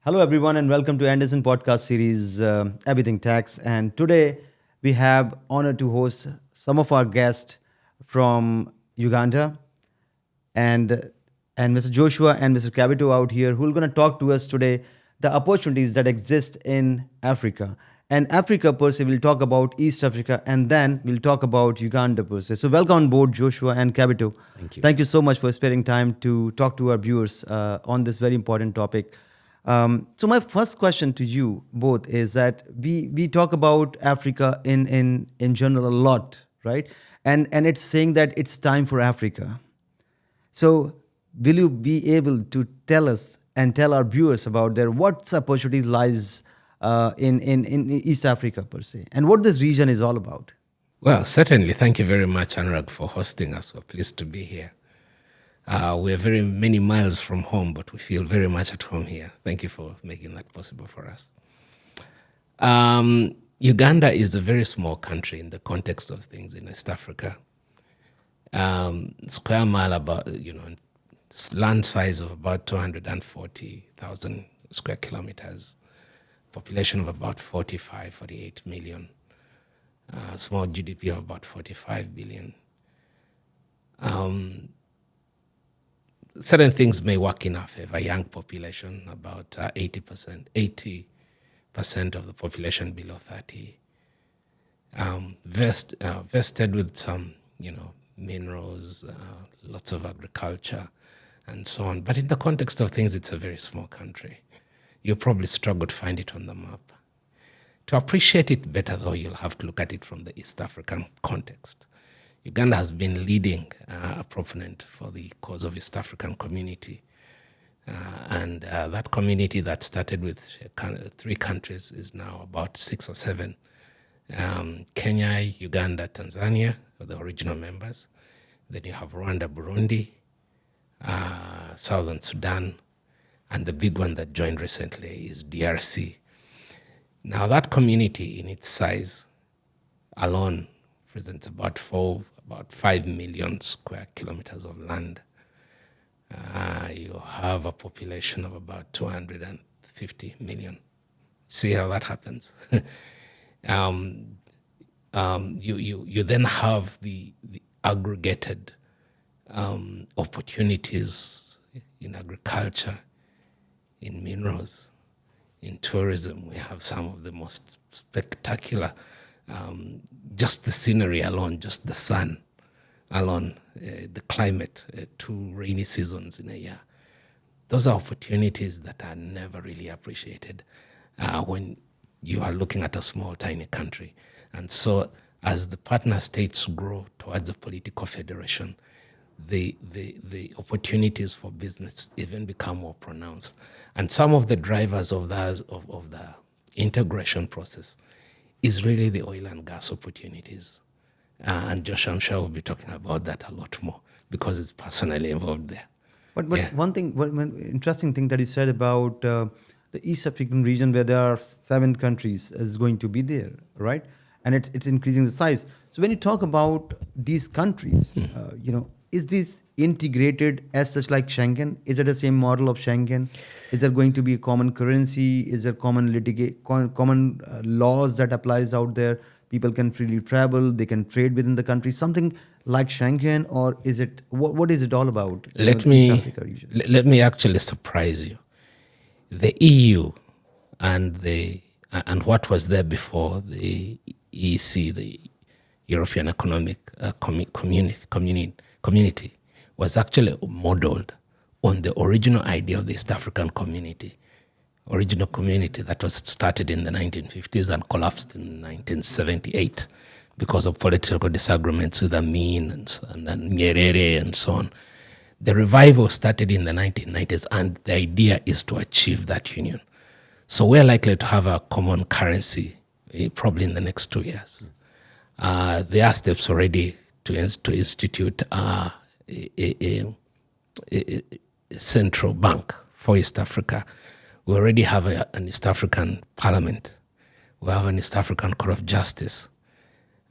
Hello, everyone, and welcome to Andersen Podcast series, Everything Tax. And today we have honor to host some of our guests from Uganda and Mr. Joshua and Mr. Kabito out here who are going to talk to us today the opportunities that exist in Africa. And Africa per se, we'll talk about East Africa and then we'll talk about Uganda per se. So welcome on board, Joshua and Kabito. Thank you. Thank you so much for sparing time to talk to our viewers on this very important topic. So my first question to you both is that we talk about Africa in general a lot, right? And it's saying that it's time for Africa. So will you be able to tell us and tell our viewers about there what opportunity lies in East Africa per se, and what this region is all about? Well, certainly. Thank you very much, Anurag, for hosting us. We're pleased to be here. We're very many miles from home, but we feel very much at home here. Thank you for making that possible for us. Uganda is a very small country in the context of things in East Africa. Square mile about, land size of about 240,000 square kilometers, population of about 48 million, small GDP of about 45 billion. Certain things may work in our favor. Young population, about 80% of the population below 30. Vested with some, minerals, lots of agriculture, and so on. But in the context of things, it's a very small country. You'll probably struggle to find it on the map. To appreciate it better, though, you'll have to look at it from the East African context. Uganda has been leading a proponent for the cause of East African community. And that community that started with 3 countries is now about 6 or 7. Kenya, Uganda, Tanzania are the original members. Then you have Rwanda, Burundi, Southern Sudan, and the big one that joined recently is DRC. Now that community in its size alone presents about 5 million square kilometers of land. You have a population of about 250 million. See how that happens? You then have the aggregated opportunities in agriculture, in minerals, in tourism. We have some of the most spectacular, just the scenery alone, just the sun alone, the climate, 2 rainy seasons in a year. Those are opportunities that are never really appreciated when you are looking at a small, tiny country. And so as the partner states grow towards a political federation, the opportunities for business even become more pronounced. And some of the drivers of the integration process is really the oil and gas opportunities. And Josh, I'm sure we'll be talking about that a lot more because it's personally involved there. But one interesting thing that you said about the East African region, where there are 7 countries, is going to be there, right? And it's increasing the size. So when you talk about these countries, is this integrated as such like Schengen? Is it the same model of Schengen? Is there going to be a common currency? Is there common laws that applies out there? People can freely travel. They can trade within the country. Something like Schengen, or is it what is it all about? Let the East Africa region? Let me actually surprise you. The EU and what was there before the EEC, the European Economic Community, was actually modeled on the original idea of the East African original community that was started in the 1950s and collapsed in 1978 because of political disagreements with Amin and Nyerere and so on. The revival started in the 1990s, and the idea is to achieve that union. So we're likely to have a common currency probably in the next 2 years. There are steps already to institute a central bank for East Africa. We already have an East African Parliament. We have an East African Court of Justice.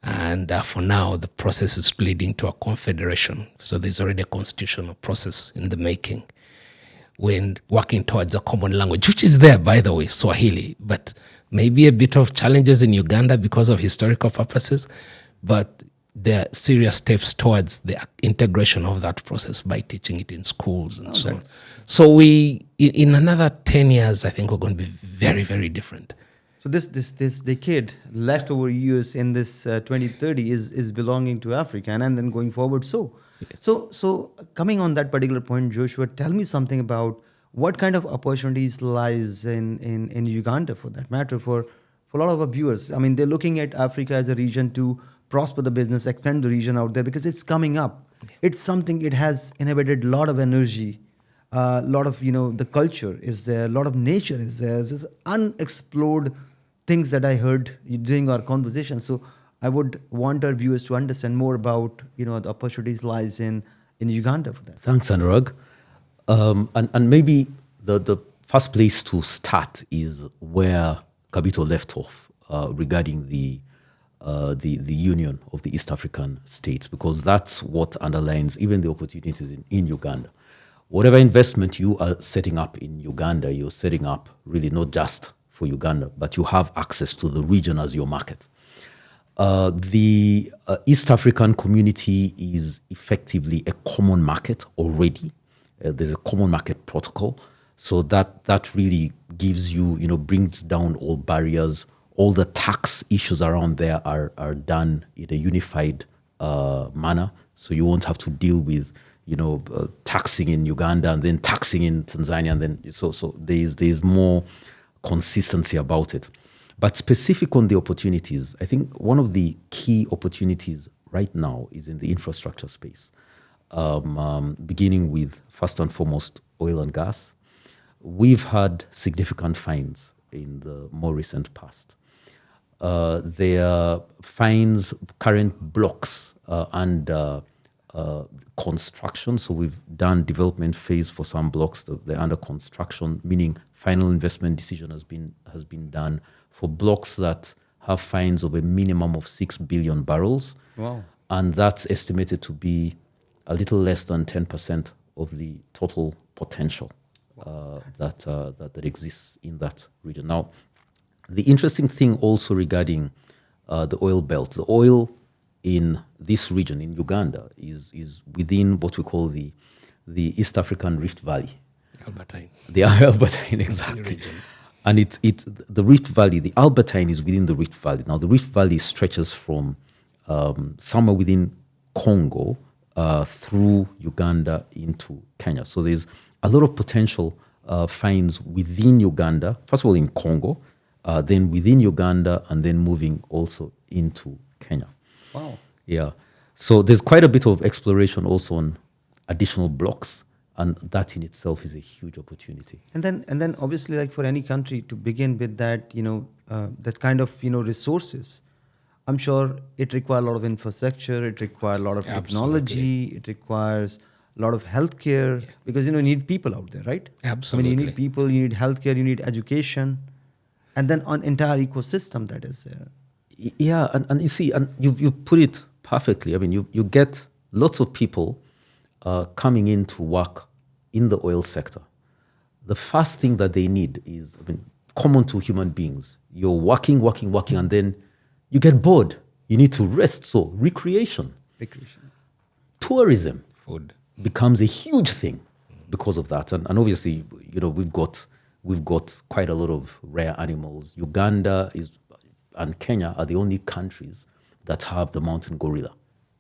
And for now, the process is leading to a confederation. So there's already a constitutional process in the making. when working towards a common language, which is there, by the way, Swahili, but maybe a bit of challenges in Uganda because of historical purposes. But there are serious steps towards the integration of that process by teaching it in schools and so on. So we, in another 10 years, I think we're going to be very, very different. So this decade, leftover years in this 2030 is belonging to Africa, and then going forward. So coming on that particular point, Joshua, tell me something about what kind of opportunities lies in Uganda, for that matter, for a lot of our viewers. I mean, they're looking at Africa as a region to prosper the business, expand the region out there, because it's coming up. It's something, it has inhibited a lot of energy, a lot of, the culture is there, a lot of nature is there. There's unexplored things that I heard during our conversation. So I would want our viewers to understand more about, the opportunities lies in Uganda for that. Thanks, Anurag. And maybe the first place to start is where Kabito left off regarding the union of the East African states, because that's what underlines even the opportunities in Uganda. Whatever investment you are setting up in Uganda, you're setting up really not just for Uganda, but you have access to the region as your market. The East African community is effectively a common market already. There's a common market protocol. So that really gives you, brings down all barriers. All the tax issues around there are done in a unified manner. So you won't have to deal with, taxing in Uganda and then taxing in Tanzania. And then so there's more consistency about it. But specific on the opportunities, I think one of the key opportunities right now is in the infrastructure space, beginning with, first and foremost, oil and gas. We've had significant finds in the more recent past. There are fines, current blocks under construction. So we've done development phase for some blocks. They're under construction, meaning final investment decision has been done for blocks that have fines of a minimum of 6 billion barrels. Wow. And that's estimated to be a little less than 10% of the total potential that exists in that region. Now, the interesting thing also regarding the oil belt, the oil in this region, in Uganda, is within what we call the East African Rift Valley. Albertine. The Albertine, exactly. And it's the Rift Valley, the Albertine is within the Rift Valley. Now, the Rift Valley stretches from somewhere within Congo through Uganda into Kenya. So there's a lot of potential finds within Uganda, first of all in Congo, then within Uganda, and then moving also into Kenya. Wow. Yeah. So there's quite a bit of exploration also on additional blocks, and that in itself is a huge opportunity. And then obviously, like for any country to begin with that, that kind of, resources, I'm sure it requires a lot of infrastructure, it requires a lot of technology, it requires a lot of healthcare, because, you need people out there, right? Absolutely. I mean, you need people, you need healthcare, you need education, and then an entire ecosystem that is there. Yeah, and you see, and you put it perfectly. I mean, you get lots of people coming in to work in the oil sector. The first thing that they need is, common to human beings. You're working, and then you get bored. You need to rest. So recreation. Tourism. Food. Becomes a huge thing because of that. And obviously, we've got quite a lot of rare animals. Uganda and Kenya are the only countries that have the mountain gorilla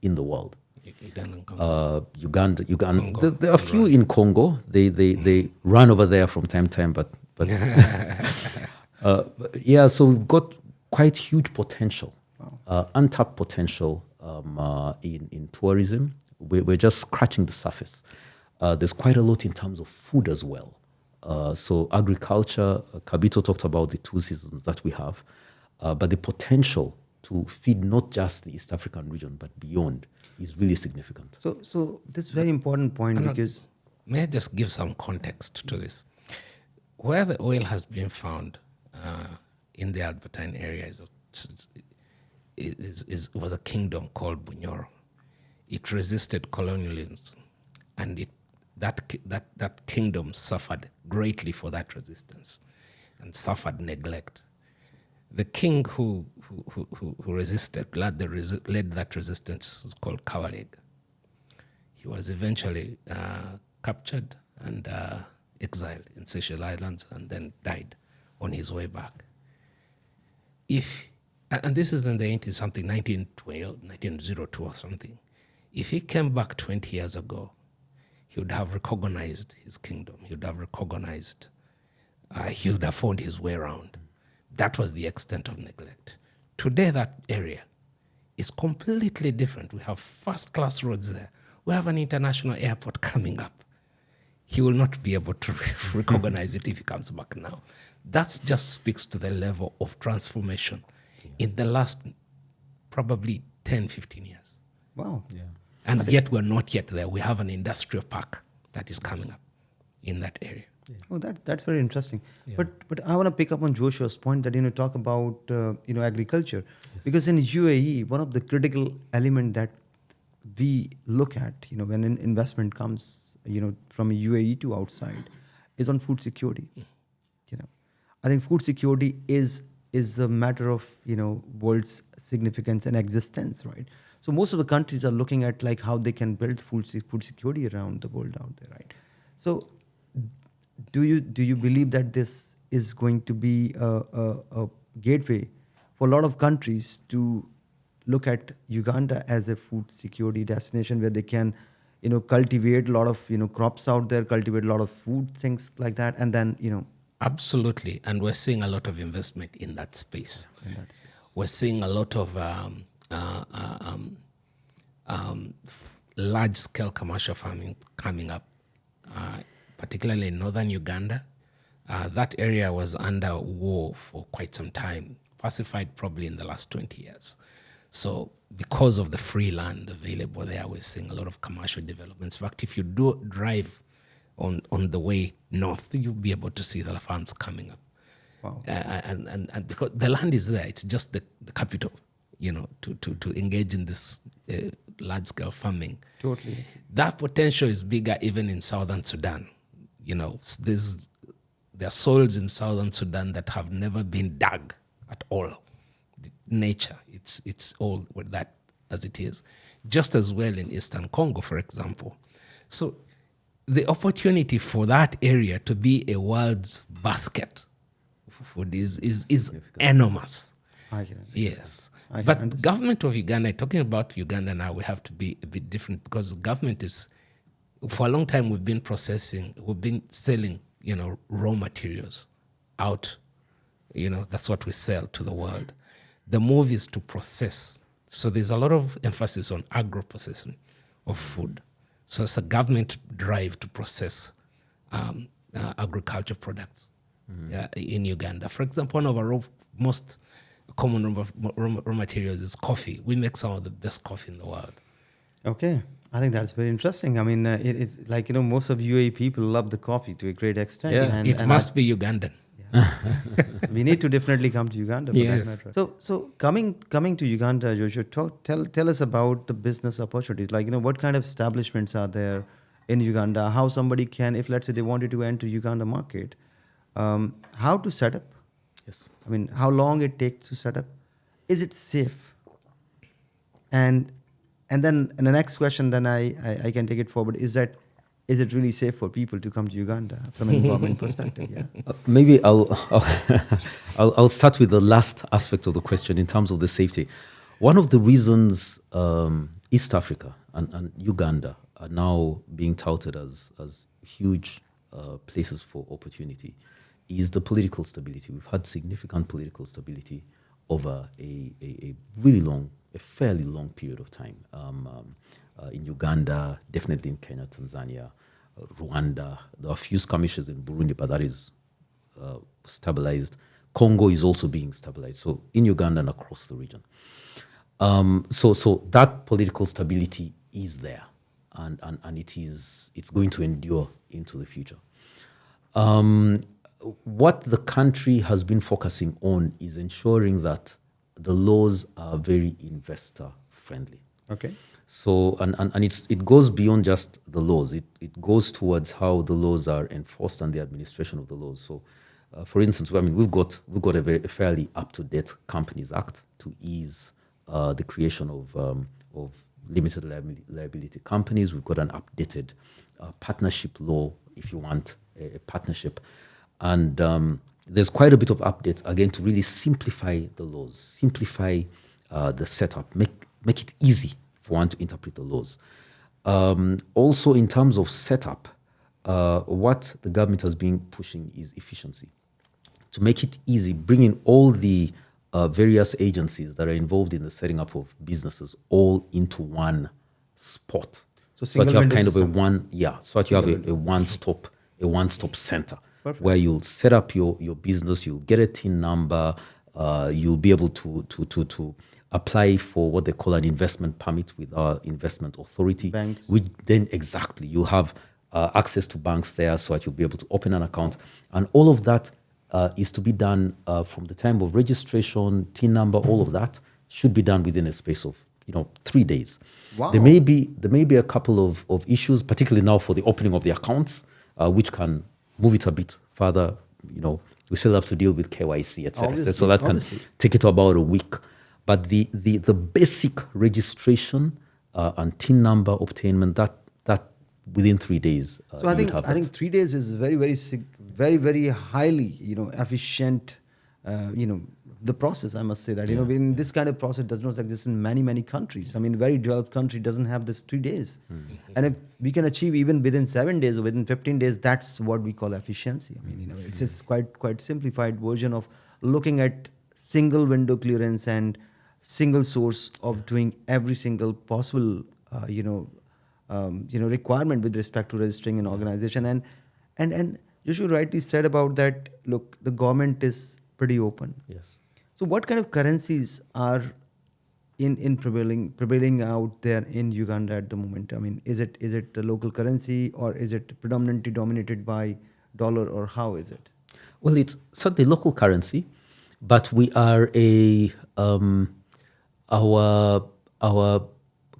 in the world. Uganda. Congo. There are a few in Congo. They run over there from time to time, but yeah. So we've got quite huge potential, untapped potential in tourism. We're just scratching the surface. There's quite a lot in terms of food as well. So agriculture, Kabito talked about the 2 seasons that we have, but the potential to feed not just the East African region, but beyond is really significant. So this is a very important point because... May I just give some context to this? Where the oil has been found in the Albertine area was a kingdom called Bunyoro. It resisted colonialism, and that kingdom suffered greatly for that resistance and suffered neglect. The king who resisted, led that resistance, was called Kawaleg. He was eventually captured and exiled in Seychelles Islands and then died on his way back. And this is in the 1902 or something. If he came back 20 years ago, he would have recognized his kingdom. He would have recognized, he would have found his way around. That was the extent of neglect. Today, that area is completely different. We have first-class roads there. We have an international airport coming up. He will not be able to recognize it if he comes back now. That just speaks to the level of transformation in the last probably 10, 15 years. Wow. Yeah. And yet we're not yet there. We have an industrial park that is coming up in that area. Oh, that's very interesting. But I want to pick up on Joshua's point that talk about agriculture, because in UAE one of the critical element that we look at when an investment comes from UAE to outside is on food security. I think food security is a matter of world's significance and existence, right? So most of the countries are looking at like how they can build food security around the world out there, right? So do you believe that this is going to be a gateway for a lot of countries to look at Uganda as a food security destination where they can cultivate a lot of crops out there, cultivate a lot of food, things like that, and then Absolutely, and we're seeing a lot of investment in that space. We're seeing a lot of large-scale commercial farming coming up, particularly in northern Uganda. That area was under war for quite some time, pacified probably in the last 20 years. So because of the free land available there, we're seeing a lot of commercial developments. In fact, if you do drive on the way north, you'll be able to see the farms coming up. Wow. And because the land is there, it's just the capital, to engage in this large-scale farming. Totally. That potential is bigger even in southern Sudan. There are soils in southern Sudan that have never been dug at all. Nature, it's all with that as it is. Just as well in eastern Congo, for example. So the opportunity for that area to be a world's basket for food is enormous. I can Yes. I can But understand. government of Uganda, talking about Uganda now, we have to be a bit different because the government is, for a long time we've been selling, raw materials out. That's what we sell to the world. The move is to process. So there's a lot of emphasis on agro-processing of food. So it's a government drive to process agriculture products in Uganda. For example, one of our most common raw materials is coffee. We make some of the best coffee in the world. Okay. I think that's very interesting. I mean, it's like, most of UAE people love the coffee to a great extent. Yeah. It must be Ugandan. We need to definitely come to Uganda. For Yes. that matter. So coming to Uganda, Joshua, tell us about the business opportunities. Like, what kind of establishments are there in Uganda? How somebody can, if let's say they wanted to enter Uganda market, how to set up? Yes. I mean, how long it takes to set up? Is it safe? And then the next question, then I can take it forward, is it really safe for people to come to Uganda from an government perspective? Yeah. Maybe I'll start with the last aspect of the question in terms of the safety. One of the reasons East Africa and Uganda are now being touted as huge places for opportunity is the political stability. We've had significant political stability over a fairly long period of time. In Uganda, definitely in Kenya, Tanzania, Rwanda. There are a few skirmishes in Burundi, but that is stabilized. Congo is also being stabilized. So in Uganda and across the region. So that political stability is there, and it's going to endure into the future. What the country has been focusing on is ensuring that the laws are very investor friendly. Okay. So, and it goes beyond just the laws. It goes towards how the laws are enforced and the administration of the laws. So, for instance, I mean, we've got a fairly up-to-date Companies Act to ease the creation of limited liability companies. We've got an updated partnership law, if you want a partnership. And there's quite a bit of updates, again, to really simplify the laws, simplify the setup, make it easy for one to interpret the laws. Also, in terms of setup, what the government has been pushing is efficiency. To make it easy, bringing all the various agencies that are involved in the setting up of businesses all into one spot. So So that single you have window kind of system. so that you have a one-stop center. Perfect. Where you'll set up your business, you'll get a TIN number, you'll be able to apply for what they call an investment permit with our investment authority. Banks. Which then exactly, you'll have access to banks there so that you'll be able to open an account. And all of that is to be done from the time of registration, TIN number, all of that should be done within a space of 3 days. Wow. There may be a couple of issues, particularly now for the opening of the accounts, which can move it a bit further. We still have to deal with KYC, etc. So that can take it to about a week. But the basic registration and TIN number obtainment, that within 3 days. So I think 3 days is very, very highly, efficient, the process, I must say that, in this kind of process does not exist in many, many countries. I mean, very developed country doesn't have this 3 days. Mm-hmm. And if we can achieve even within 7 days or within 15 days, that's what we call efficiency. I mean, it's just quite simplified version of looking at single window clearance and single source of doing every single possible, requirement with respect to registering an organization. And you rightly said about that. Look, the government is pretty open. Yes. So, what kind of currencies are in prevailing out there in Uganda at the moment? I mean, is it the local currency, or is it predominantly dominated by dollar, or how is it? Well, it's certainly local currency, but we are our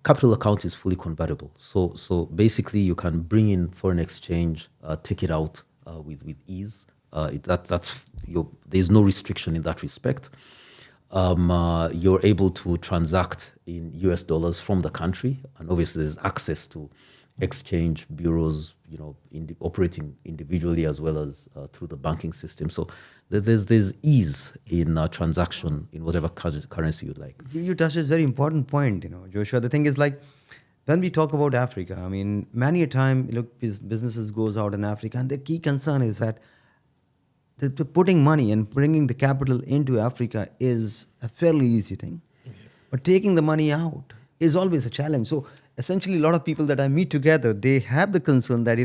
capital account is fully convertible. So basically, you can bring in foreign exchange, take it out with ease. There's no restriction in that respect. You're able to transact in US dollars from the country, and obviously there's access to exchange bureaus, operating individually as well as through the banking system. So there's ease in transaction in whatever currency you'd like. You touched a very important point, Joshua. The thing is, like, when we talk about Africa, I mean, many a time, businesses goes out in Africa, and the key concern is that the putting money and bringing the capital into Africa is a fairly easy thing. Yes. But taking the money out is always a challenge. So essentially, a lot of people that I meet together, they have the concern that,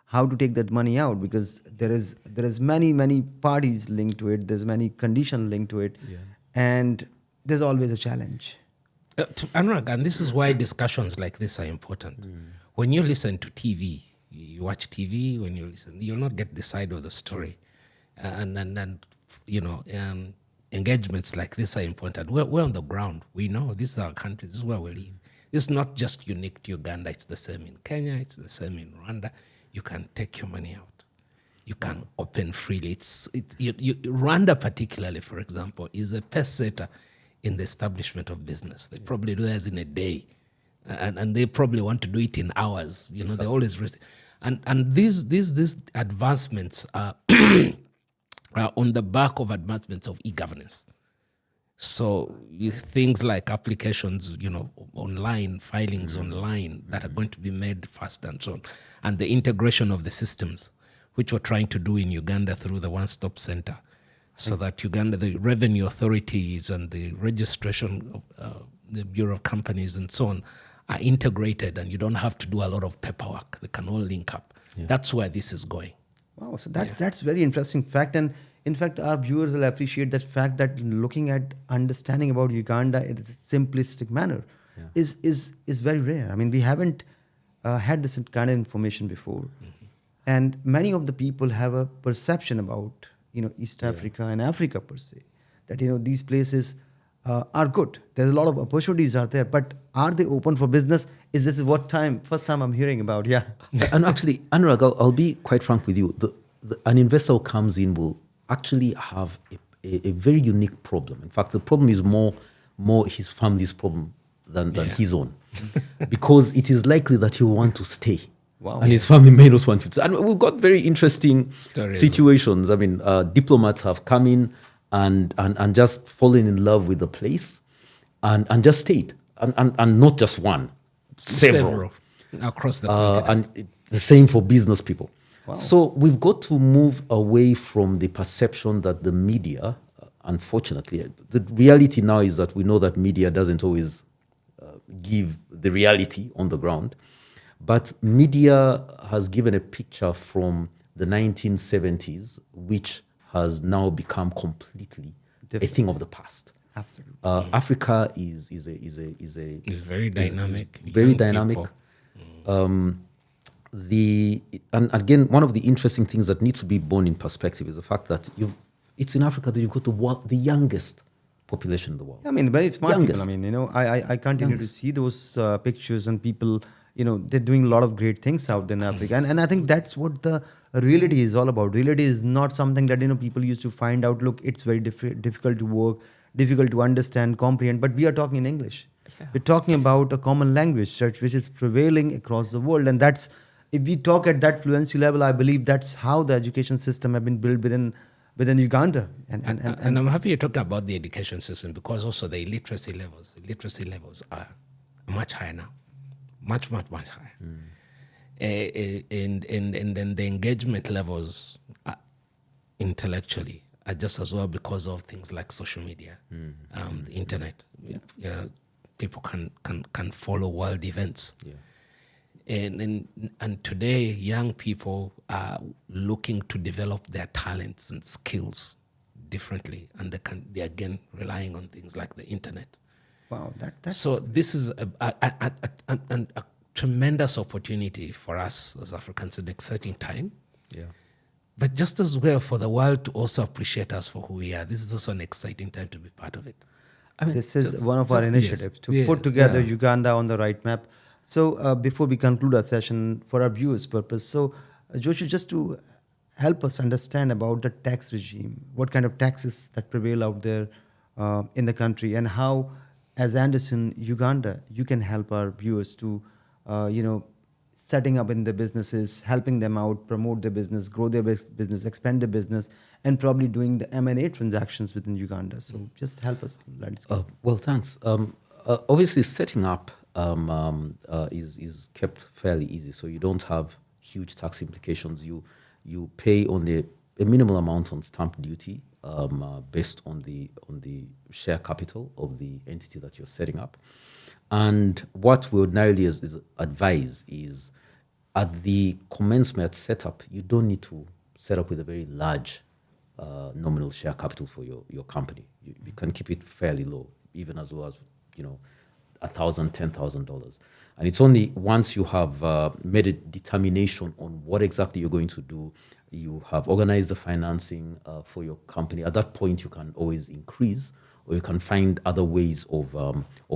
how to take that money out, because there is many parties linked to it. There's many conditions linked to it. Yeah. And there's always a challenge. Anurag, and this is why discussions like this are important. When you listen to TV, you watch TV, when you listen, you'll not get the side of the story. Engagements like this are important. We're on the ground. We know this is our country. This is where we live. It's not just unique to Uganda. It's the same in Kenya. It's the same in Rwanda. You can take your money out. You can open freely. Rwanda particularly, for example, is a pace setter in the establishment of business. They probably do that in a day. And they probably want to do it in hours. Exactly. They always risk. And these advancements are on the back of advancements of e-governance. So things like applications, online, filings online that are going to be made faster and so on, and the integration of the systems, which we're trying to do in Uganda through the one-stop center, so that Uganda, the revenue authorities and the registration of the Bureau of Companies and so on are integrated, and you don't have to do a lot of paperwork. They can all link up. Yeah. That's where this is going. Wow, so that's very interesting fact. And in fact, our viewers will appreciate that fact, that looking at understanding about Uganda in a simplistic manner is very rare. I mean, we haven't had this kind of information before. Mm-hmm. And many of the people have a perception about, East Africa and Africa per se, that, these places are good. There's a lot of opportunities out there, but are they open for business? Is this first time I'm hearing about? Yeah. And actually, Anurag, I'll be quite frank with you. An investor who comes in will actually have a very unique problem. In fact, the problem is more his family's problem than his own, because it is likely that he'll want to stay. Wow. And his family may not want to. And we've got very interesting Stories. situations. I mean, diplomats have come in and just fallen in love with the place and just stayed. And not just one, several. Across the continent. And the same for business people. Wow. So we've got to move away from the perception that the media, unfortunately, the reality now is that we know that media doesn't always give the reality on the ground. But media has given a picture from the 1970s, which has now become completely a thing of the past. Absolutely. Africa is very dynamic. very Young dynamic. people. And again, one of the interesting things that needs to be borne in perspective is the fact that it's in Africa that you've got the youngest population in the world. I mean, very smart Youngest. people. I mean, I continue to see those pictures and people, they're doing a lot of great things out there in Africa. And I think that's what the reality is all about. Reality is not something that, people used to find out, look, it's very difficult to work, difficult to understand, comprehend, but we are talking in English. Yeah. We're talking about a common language, which is prevailing across the world. And that's, if we talk at that fluency level, I believe that's how the education system have been built within Uganda. And I'm happy you talked about the education system, because also the literacy levels are much higher now. Much higher. And then the engagement levels intellectually are just as well, because of things like social media, the internet. Yeah. People can follow world events. Yeah. And today, young people are looking to develop their talents and skills differently, and they're again relying on things like the internet. Wow, that's so this is a tremendous opportunity for us as Africans, an exciting time. Yeah. But just as well for the world to also appreciate us for who we are. This is also an exciting time to be part of it. I mean, this is one of our initiatives to put together Uganda on the right map. So before we conclude our session, for our viewers' purpose, so Joshua, just to help us understand about the tax regime, what kind of taxes that prevail out there in the country, and how, as Andersen Uganda, you can help our viewers to, setting up in their businesses, helping them out, promote their business, grow their business, expand their business, and probably doing the M&A transactions within Uganda. So just help us. Well, thanks. Obviously, setting up is kept fairly easy, so you don't have huge tax implications. You pay only a minimal amount on stamp duty based on the share capital of the entity that you're setting up. And what we ordinarily advise is, at the commencement setup, you don't need to set up with a very large nominal share capital for your company. You can keep it fairly low, even as low as $1,000, $10,000. And it's only once you have made a determination on what exactly you're going to do, you have organized the financing for your company. At that point, you can always increase, or you can find other ways of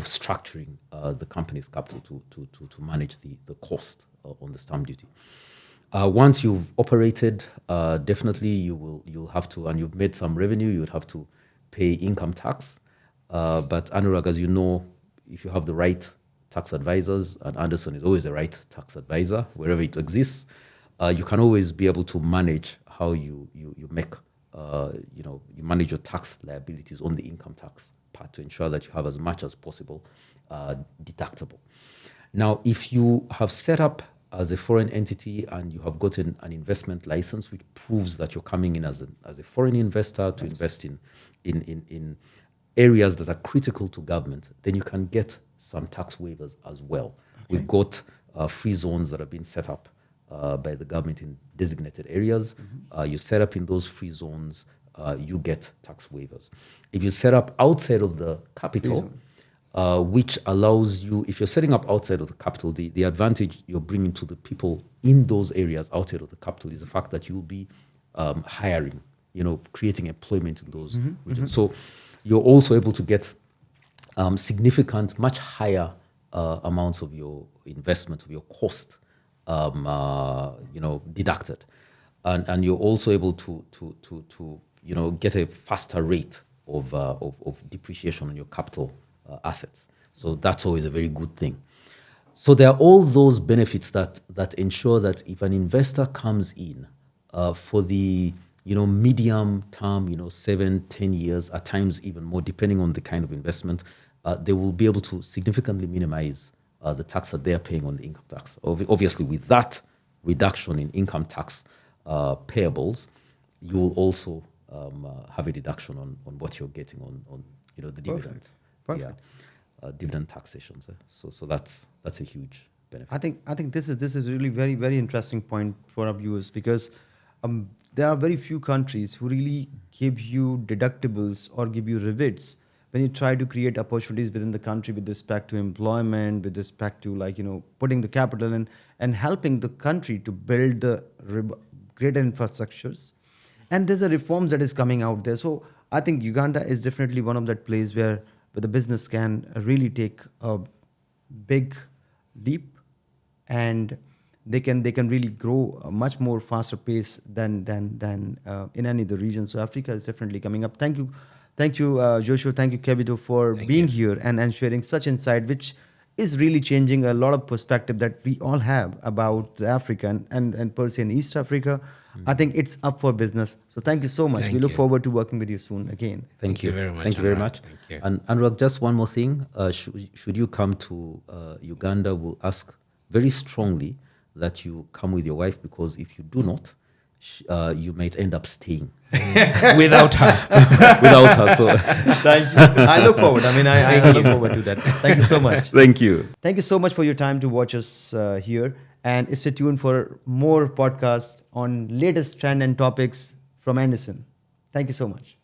structuring the company's capital to manage the cost on the stamp duty. Once you've operated, definitely you'll have to, and you've made some revenue, you would have to pay income tax. But Anurag, as you know, if you have the right tax advisors, and Andersen is always the right tax advisor wherever it exists, you can always be able to manage how you make, you manage your tax liabilities on the income tax part to ensure that you have as much as possible deductible. Now, if you have set up as a foreign entity and you have gotten an investment license, which proves that you're coming in as a foreign investor to invest in areas that are critical to government, then you can get some tax waivers as well. Okay. We've got free zones that have been set up by the government in designated areas. Mm-hmm. You set up in those free zones, you get tax waivers. If you set up outside of the capital, which allows you, if you're setting up outside of the capital, the advantage you're bringing to the people in those areas outside of the capital is the fact that you'll be hiring, creating employment in those regions. Mm-hmm. So you're also able to get significant, much higher amounts of your investment, of your cost, deducted, and you're also able to get a faster rate of depreciation on your capital assets. So that's always a very good thing. So there are all those benefits that ensure that if an investor comes in for the medium term, 7-10 years, at times even more, depending on the kind of investment, they will be able to significantly minimize the tax that they are paying on the income tax. Obviously, with that reduction in income tax payables, you will also have a deduction on what you're getting on the dividends. Perfect. Yeah, dividend taxations. So that's a huge benefit. I think this is really very, very interesting point for our viewers, because there are very few countries who really give you deductibles or give you rebates when you try to create opportunities within the country with respect to employment, with respect to putting the capital in and helping the country to build the greater infrastructures. And there's a reforms that is coming out there. So I think Uganda is definitely one of that place where the business can really take a big leap, and they can really grow a much more faster pace than in any of the regions. So Africa is definitely coming up. Thank you, Joshua. Thank you, Kabito, for being here and sharing such insight, which is really changing a lot of perspective that we all have about Africa and per se in East Africa. I think it's up for business. So thank you so much. We look forward to working with you soon again. Thank you very much. Thank you very much. Thank you. And Anurag, just one more thing. Should you come to Uganda, we'll ask very strongly that you come with your wife, because if you do not, you might end up staying Without her. without her. So Thank you. I look forward. I look forward to that. Thank you so much. thank you. Thank you so much for your time to watch us here. And stay tuned for more podcasts on latest trend and topics from Andersen. Thank you so much.